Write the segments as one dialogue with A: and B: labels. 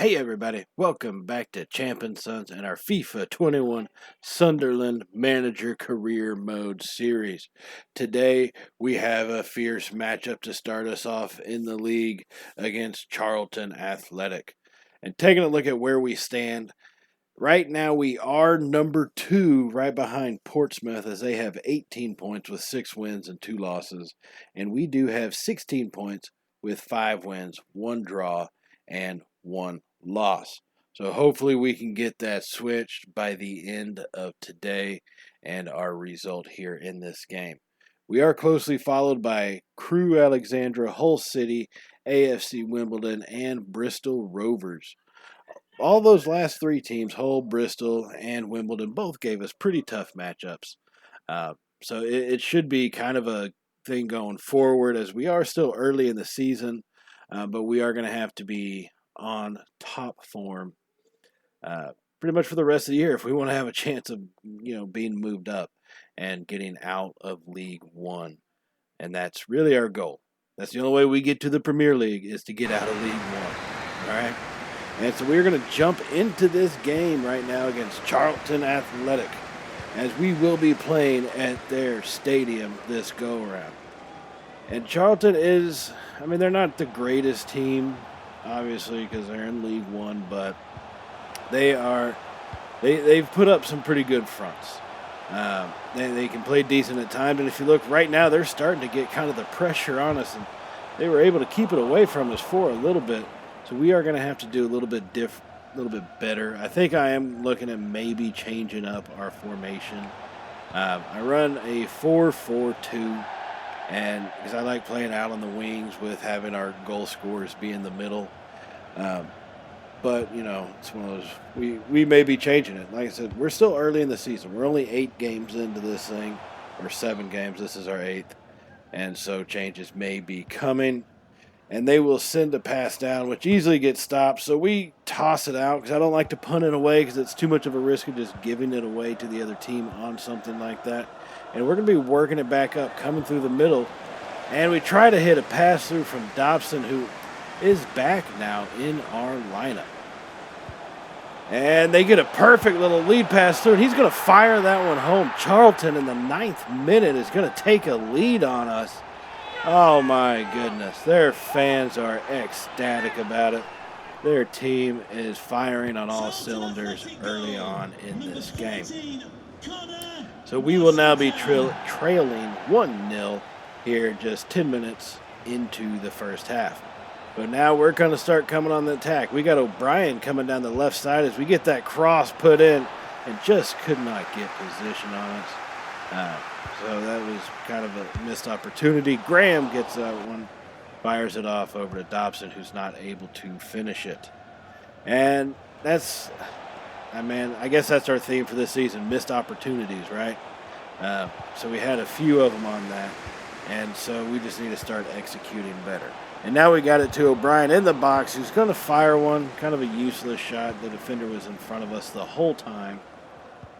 A: Hey everybody, welcome back to Champ and Sons and our FIFA 21 Sunderland Manager Career Mode series. Today we have a fierce matchup to start us off in the league against Charlton Athletic. And taking a look at where we stand, right now we are number 2 right behind Portsmouth as they have 18 points with 6 wins and 2 losses. And we do have 16 points with 5 wins, 1 draw, and 1 loss. So hopefully we can get that switched by the end of today and our result here in this game. We are closely followed by Crewe Alexandra, Hull City, AFC Wimbledon, and Bristol Rovers. All those last 3 teams, Hull, Bristol, and Wimbledon, both gave us pretty tough matchups. So it should be kind of a thing going forward as we are still early in the season, but we are going to have to be on top form pretty much for the rest of the year if we want to have a chance of being moved up and getting out of League One. And that's really our goal. That's the only way we get to the Premier League is to get out of League One. All right. And so we're going to jump into this game right now against Charlton Athletic, as we will be playing at their stadium this go around. And Charlton is, they're not the greatest team, obviously, because they're in League One, but they've put up some pretty good fronts. They can play decent at times, and if you look right now, they're starting to get kind of the pressure on us, and they were able to keep it away from us for a little bit. So we are going to have to do a little bit better. I think I am looking at maybe changing up our formation. I run a 4-4-2. And because I like playing out on the wings with having our goal scorers be in the middle. But, it's one of those, we may be changing it. Like I said, we're still early in the season. We're only 8 games into this thing, or 7 games. This is our 8th. And so changes may be coming. And they will send a pass down, which easily gets stopped. So we toss it out because I don't like to punt it away because it's too much of a risk of just giving it away to the other team on something like that. And we're going to be working it back up, coming through the middle. And we try to hit a pass through from Dobson, who is back now in our lineup. And they get a perfect little lead pass through, and he's going to fire that one home. Charlton in the 9th minute is going to take a lead on us. Oh, my goodness. Their fans are ecstatic about it. Their team is firing on all cylinders early on in this game. So we will now be trailing 1-0 here just 10 minutes into the first half. But now we're going to start coming on the attack. We got O'Brien coming down the left side as we get that cross put in and just could not get position on us. So that was kind of a missed opportunity. Graham gets that one, fires it off over to Dobson, who's not able to finish it. And that's... I guess that's our theme for this season, missed opportunities, right? So we had a few of them on that, and so we just need to start executing better. And now we got it to O'Brien in the box, who's going to fire one, kind of a useless shot. The defender was in front of us the whole time,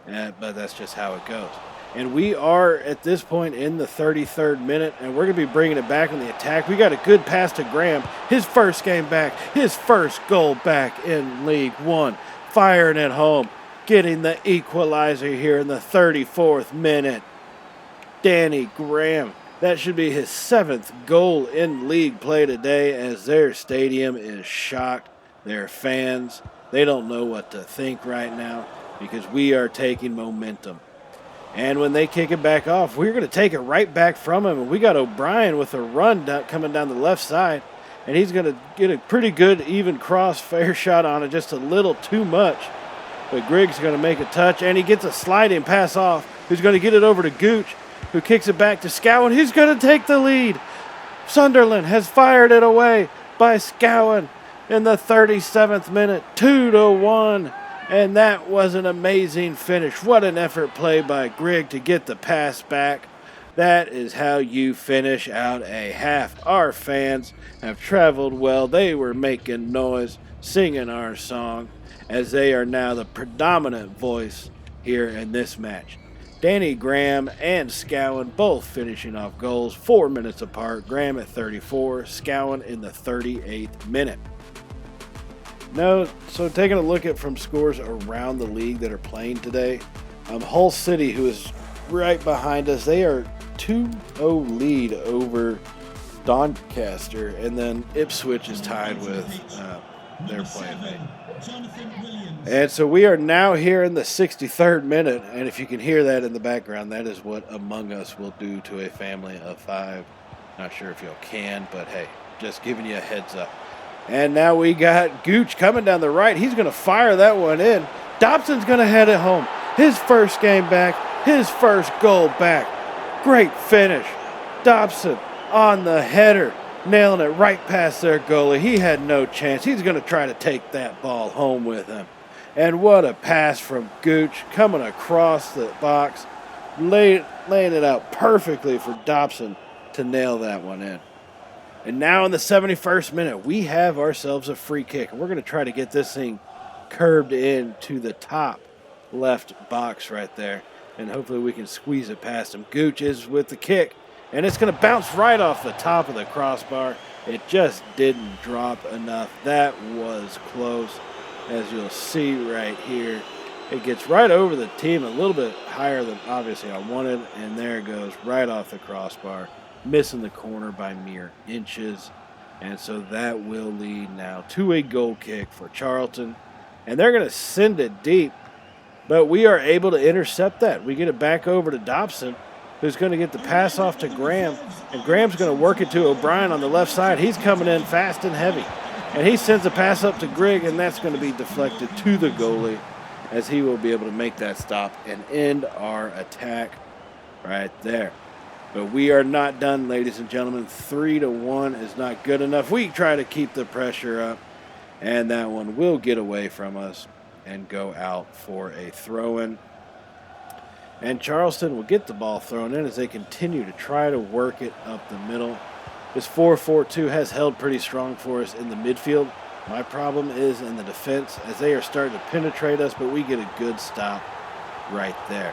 A: but that's just how it goes. And we are, at this point, in the 33rd minute, and we're going to be bringing it back on the attack. We got a good pass to Graham, his first game back, his first goal back in League One. Firing it home, getting the equalizer here in the 34th minute. Danny Graham, that should be his 7th goal in league play today, as their stadium is shocked. Their fans, they don't know what to think right now because we are taking momentum. And when they kick it back off, we're going to take it right back from him. And we got O'Brien with a run coming down the left side. And he's going to get a pretty good even cross fair shot on it, just a little too much. But Griggs going to make a touch, and he gets a sliding pass off. Who's going to get it over to Gooch, who kicks it back to Scowen. He's going to take the lead. Sunderland has fired it away by Scowen in the 37th minute, 2-1. And that was an amazing finish. What an effort play by Grigg to get the pass back. That is how you finish out a half. Our fans have traveled well. They were making noise, singing our song, as they are now the predominant voice here in this match. Danny Graham and Scowen both finishing off goals 4 minutes apart. Graham at 34, Scowen in the 38th minute. No, so taking a look at from scores around the league that are playing today, Hull City, who is right behind us, they are 2-0 lead over Doncaster, and then Ipswich is tied with their playing mate. And so we are now here in the 63rd minute, and if you can hear that in the background, that is what Among Us will do to a family of 5. Not sure if y'all can, but hey, just giving you a heads up. And now we got Gooch coming down the right. He's going to fire that one in. Dobson's going to head it home. His first game back, his first goal back. Great finish. Dobson on the header, nailing it right past their goalie. He had no chance. He's going to try to take that ball home with him. And what a pass from Gooch coming across the box, laying it out perfectly for Dobson to nail that one in. And now in the 71st minute, we have ourselves a free kick. And we're going to try to get this thing curved into the top left box right there. And hopefully we can squeeze it past him. Gooch is with the kick. And it's going to bounce right off the top of the crossbar. It just didn't drop enough. That was close. As you'll see right here, it gets right over the team a little bit higher than obviously I wanted. And there it goes right off the crossbar, missing the corner by mere inches. And so that will lead now to a goal kick for Charlton. And they're going to send it deep, but we are able to intercept that. We get it back over to Dobson, who's going to get the pass off to Graham. And Graham's going to work it to O'Brien on the left side. He's coming in fast and heavy. And he sends a pass up to Grigg, and that's going to be deflected to the goalie as he will be able to make that stop and end our attack right there. But we are not done, ladies and gentlemen. 3-1 is not good enough. We try to keep the pressure up, and that one will get away from us and go out for a throw-in. And Charleston will get the ball thrown in as they continue to try to work it up the middle. This 4-4-2 has held pretty strong for us in the midfield. My problem is in the defense as they are starting to penetrate us, but we get a good stop right there.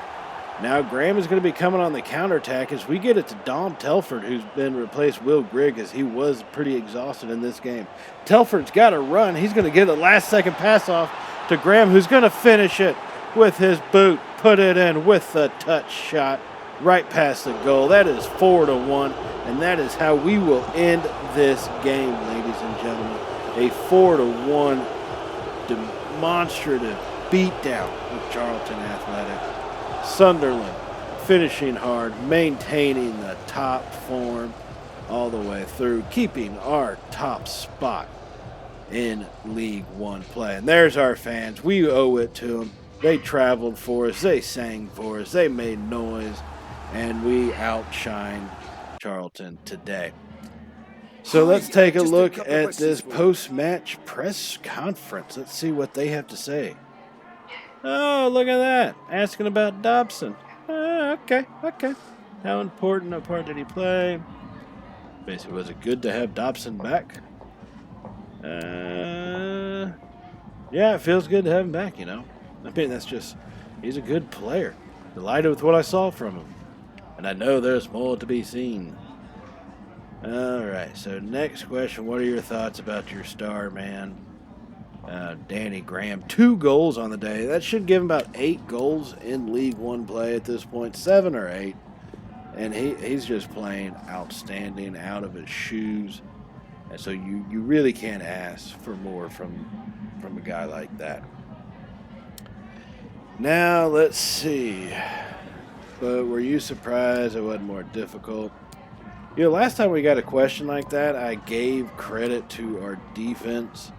A: Now Graham is going to be coming on the counterattack as we get it to Dom Telford, who's been replaced Will Grigg as he was pretty exhausted in this game. Telford's got to run. He's going to get a last-second pass off to Graham, who's going to finish it with his boot. Put it in with the touch shot right past the goal. That is 4-1, and that is how we will end this game, ladies and gentlemen. A 4-1 demonstrative beatdown of Charlton Athletic. Sunderland finishing hard, maintaining the top form all the way through, keeping our top spot in League One play. And there's our fans. We owe it to them. They traveled for us. They sang for us. They made noise. And we outshine Charlton today. So let's take a look at this post-match press conference. Let's see what they have to say. Oh, look at that. Asking about Dobson. Okay. How important a part did he play? Basically, was it good to have Dobson back? Yeah, it feels good to have him back, you know. I mean, that's just, he's a good player. Delighted with what I saw from him. And I know there's more to be seen. All right, so next question. What are your thoughts about your star man, Danny Graham? 2 goals on the day. That should give him about 8 goals in League One play at this point, 7 or 8. And he's just playing outstanding, out of his shoes. And so you really can't ask for more from a guy like that. Now, let's see. But were you surprised it wasn't more difficult? You know, last time we got a question like that, I gave credit to our defense.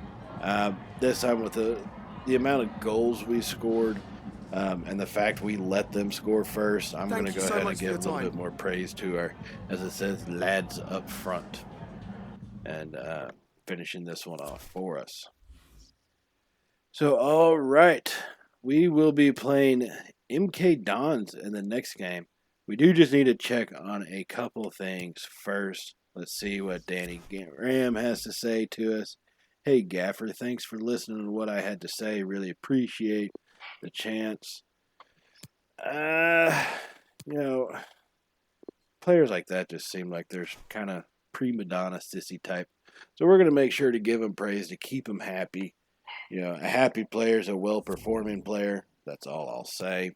A: This time with the amount of goals we scored and the fact we let them score first, I'm going to go ahead and give a little bit more praise to our, as it says, lads up front. And finishing this one off for us. So, all right. We will be playing MK Dons in the next game. We do just need to check on a couple things first. Let's see what Danny Graham has to say to us. Hey, Gaffer, thanks for listening to what I had to say. Really appreciate the chance. You know, players like that just seem like they're kind of prima donna sissy type. So we're going to make sure to give them praise to keep them happy. A happy player is a well-performing player. That's all I'll say.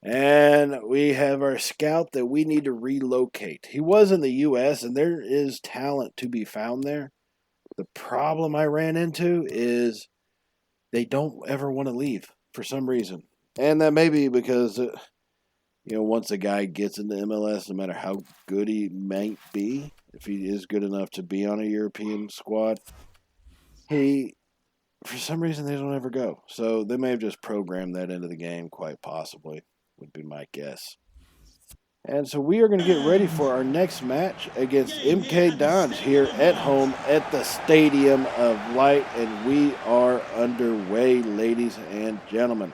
A: And we have our scout that we need to relocate. He was in the U.S., and there is talent to be found there. The problem I ran into is they don't ever want to leave for some reason. And that may be because, once a guy gets into MLS, no matter how good he might be, if he is good enough to be on a European squad, for some reason, they don't ever go. So they may have just programmed that into the game, quite possibly, would be my guess. And so we are going to get ready for our next match against MK Dons here at home at the Stadium of Light. And we are underway, ladies and gentlemen.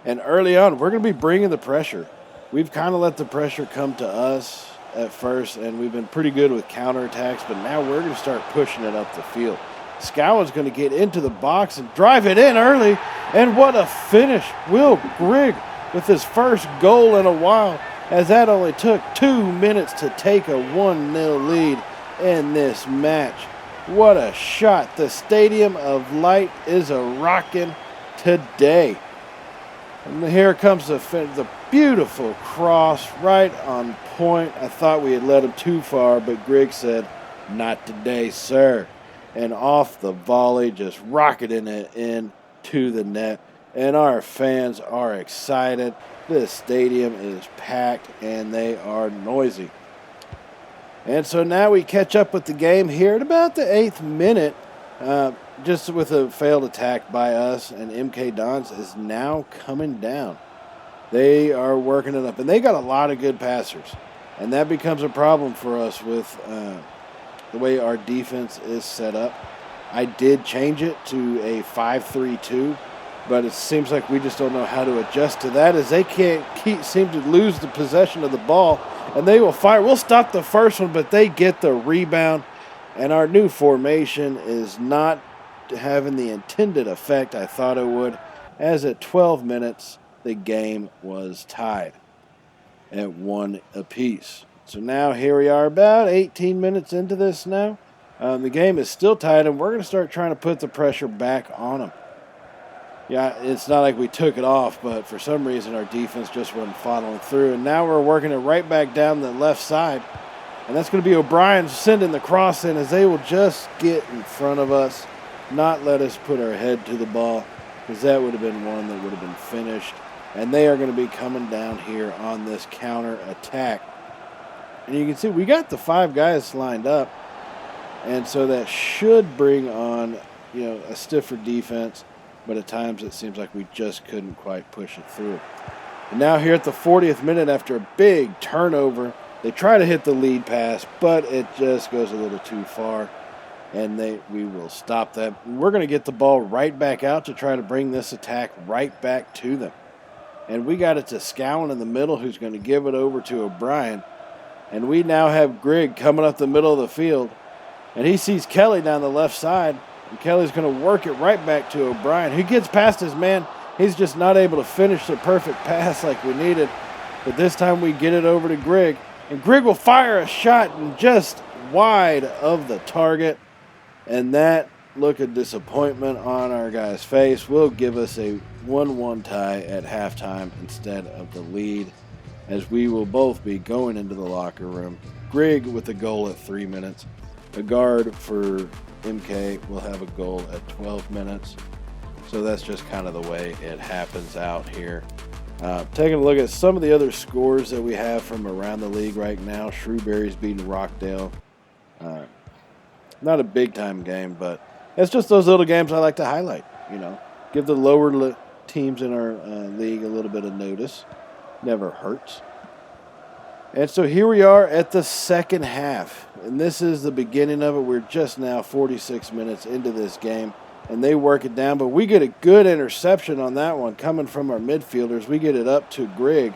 A: And early on, we're going to be bringing the pressure. We've kind of let the pressure come to us at first, and we've been pretty good with counterattacks, but now we're going to start pushing it up the field. Scowan's going to get into the box and drive it in early, and what a finish. Will Grigg with his first goal in a while, as that only took 2 minutes to take a 1-0 lead in this match. What a shot. The Stadium of Light is a-rockin' today. And here comes the beautiful cross right on point. I thought we had led him too far, but Grigg said, "Not today, sir." And off the volley, just rocketing it in to the net. And our fans are excited. This stadium is packed, and they are noisy. And so now we catch up with the game here at about the 8th minute. Just with a failed attack by us, and MK Dons is now coming down. They are working it up, and they got a lot of good passers. And that becomes a problem for us with the way our defense is set up. I did change it to a 5-3-2, but it seems like we just don't know how to adjust to that, as they can't seem to lose the possession of the ball, and they will fire. We'll stop the first one, but they get the rebound, and our new formation is not having the intended effect I thought it would, as at 12 minutes, the game was tied at 1 apiece. So now here we are about 18 minutes into this now. The game is still tied, and we're going to start trying to put the pressure back on them. Yeah, it's not like we took it off, but for some reason our defense just wasn't following through. And now we're working it right back down the left side. And that's going to be O'Brien sending the cross in, as they will just get in front of us, not let us put our head to the ball, because that would have been one that would have been finished. And they are going to be coming down here on this counter attack. And you can see we got the 5 guys lined up. And so that should bring on, a stiffer defense. But at times it seems like we just couldn't quite push it through. And now here at the 40th minute, after a big turnover, they try to hit the lead pass, but it just goes a little too far. And we will stop that. We're going to get the ball right back out to try to bring this attack right back to them. And we got it to Scowan in the middle, who's going to give it over to O'Brien. And we now have Grigg coming up the middle of the field. And he sees Kelly down the left side. And Kelly's going to work it right back to O'Brien. He gets past his man. He's just not able to finish the perfect pass like we needed. But this time we get it over to Grigg. And Grigg will fire a shot and just wide of the target. And that look of disappointment on our guy's face will give us a 1-1 tie at halftime instead of the lead, as we will both be going into the locker room. Grigg with a goal at 3 minutes. A guard for MK will have a goal at 12 minutes. So that's just kind of the way it happens out here. Taking a look at some of the other scores that we have from around the league right now. Shrewsbury's beating Rockdale. Not a big-time game, but it's just those little games I like to highlight, Give the lower teams in our league a little bit of notice. Never hurts. And so here we are at the second half. And this is the beginning of it. We're just now 46 minutes into this game. And they work it down. But we get a good interception on that one coming from our midfielders. We get it up to Grigg,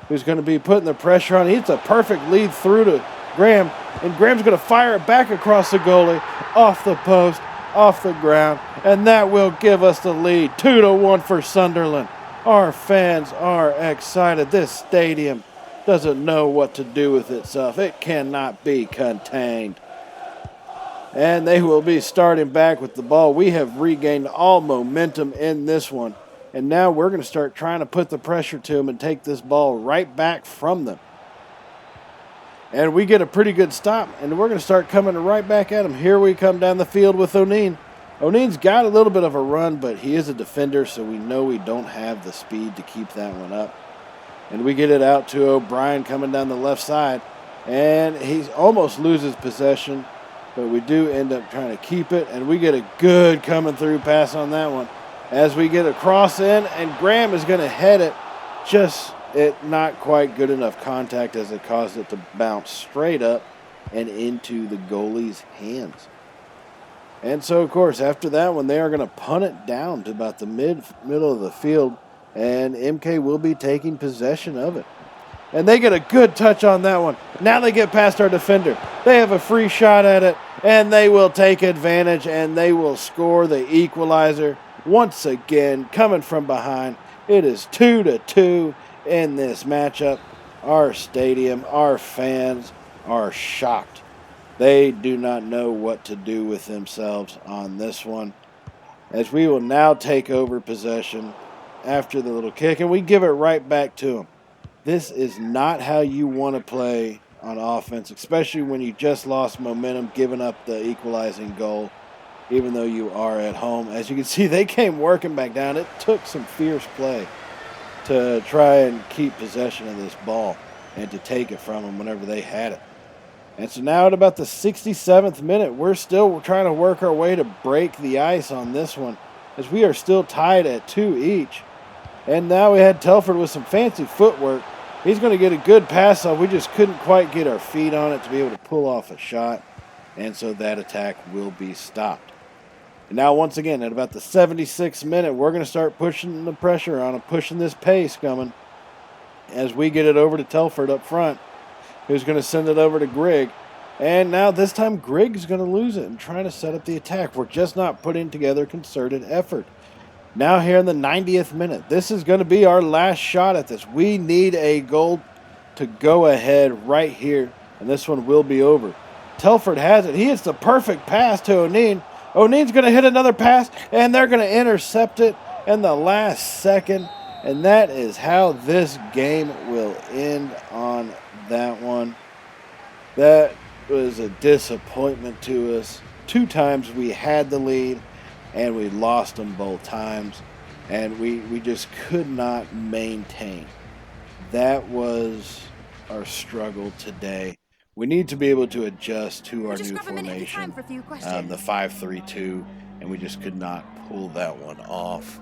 A: who's going to be putting the pressure on. It's a perfect lead through to Graham. And Graham's going to fire it back across the goalie, off the post, off the ground. And that will give us the lead. 2-1 for Sunderland. Our fans are excited. This stadium doesn't know what to do with itself. It cannot be contained. And they will be starting back with the ball. We have regained all momentum in this one. And now we're going to start trying to put the pressure to them and take this ball right back from them. And we get a pretty good stop, and we're going to start coming right back at them. Here we come down the field with O'Neill. O'Neill's got a little bit of a run, but he is a defender, so we know we don't have the speed to keep that one up. And we get it out to O'Brien coming down the left side, and he almost loses possession, but we do end up trying to keep it, and we get a good coming through pass on that one. As we get a cross in, and Graham is going to head it, just not quite good enough contact as it caused it to bounce straight up and into the goalie's hands. And so, of course, after that one, they are going to punt it down to about the middle of the field, and MK will be taking possession of it. And they get a good touch on that one. Now they get past our defender. They have a free shot at it, and they will take advantage, and they will score the equalizer once again, coming from behind. It is 2-2 in this matchup. Our stadium, our fans are shocked. They do not know what to do with themselves on this one, as we will now take over possession after the little kick, and we give it right back to them. This is not how you want to play on offense, especially when you just lost momentum, giving up the equalizing goal, even though you are at home. As you can see, they came working back down. It took some fierce play to try and keep possession of this ball and to take it from them whenever they had it. And so now at about the 67th minute, we're still trying to work our way to break the ice on this one, as we are still tied at 2 each. And now we had Telford with some fancy footwork. He's going to get a good pass off. We just couldn't quite get our feet on it to be able to pull off a shot. And so that attack will be stopped. And now once again, at about the 76th minute, we're going to start pushing the pressure on him, pushing this pace coming, as we get it over to Telford up front, who's going to send it over to Grigg. And now this time Grigg's going to lose it and trying to set up the attack. We're just not putting together concerted effort. Now here in the 90th minute, this is going to be our last shot at this. We need a goal to go ahead right here, and this one will be over. Telford has it. He hits the perfect pass to O'Neill. O'Neill's going to hit another pass, and they're going to intercept it in the last second. And that is how this game will end on that one. That was a disappointment to us. 2 times we had the lead, and we lost them both times. And we just could not maintain. That was our struggle today. We need to be able to adjust to our new formation, the 5-3-2, and we just could not pull that one off.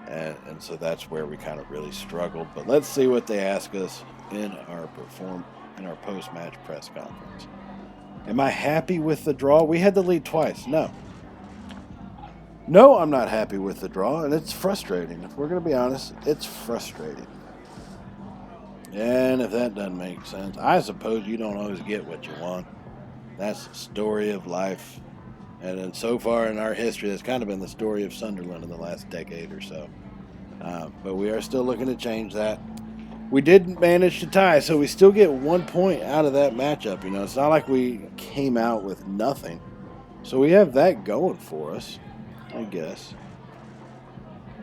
A: And so that's where we kind of really struggled. But let's see what they ask us in our post-match press conference. Am I happy with the draw? We had the lead twice. No, I'm not happy with the draw, and it's frustrating. If we're going to be honest, it's frustrating. And if that doesn't make sense, I suppose you don't always get what you want. That's the story of life. And so far in our history, that's kind of been the story of Sunderland in the last decade or so. But we are still looking to change that. We did manage to tie, so we still get 1 point out of that matchup. You know, it's not like we came out with nothing. So we have that going for us, I guess.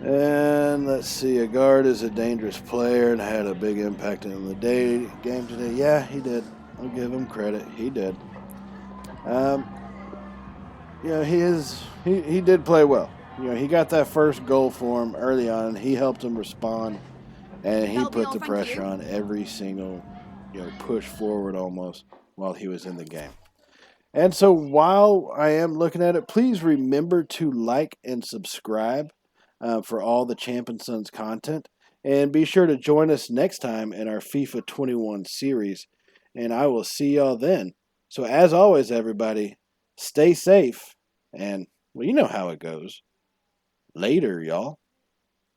A: And let's see, Agard is a dangerous player and had a big impact in the game today. Yeah, he did. I'll give him credit. He did. He did play well. You know, he got that first goal for him early on. He helped him respond, and he put the pressure on every single, push forward almost while he was in the game. And so while I am looking at it, please remember to like and subscribe for all the Champ and Sons content. And be sure to join us next time in our FIFA 21 series. And I will see y'all then. So as always, everybody, stay safe. And, well, you know how it goes. Later, y'all.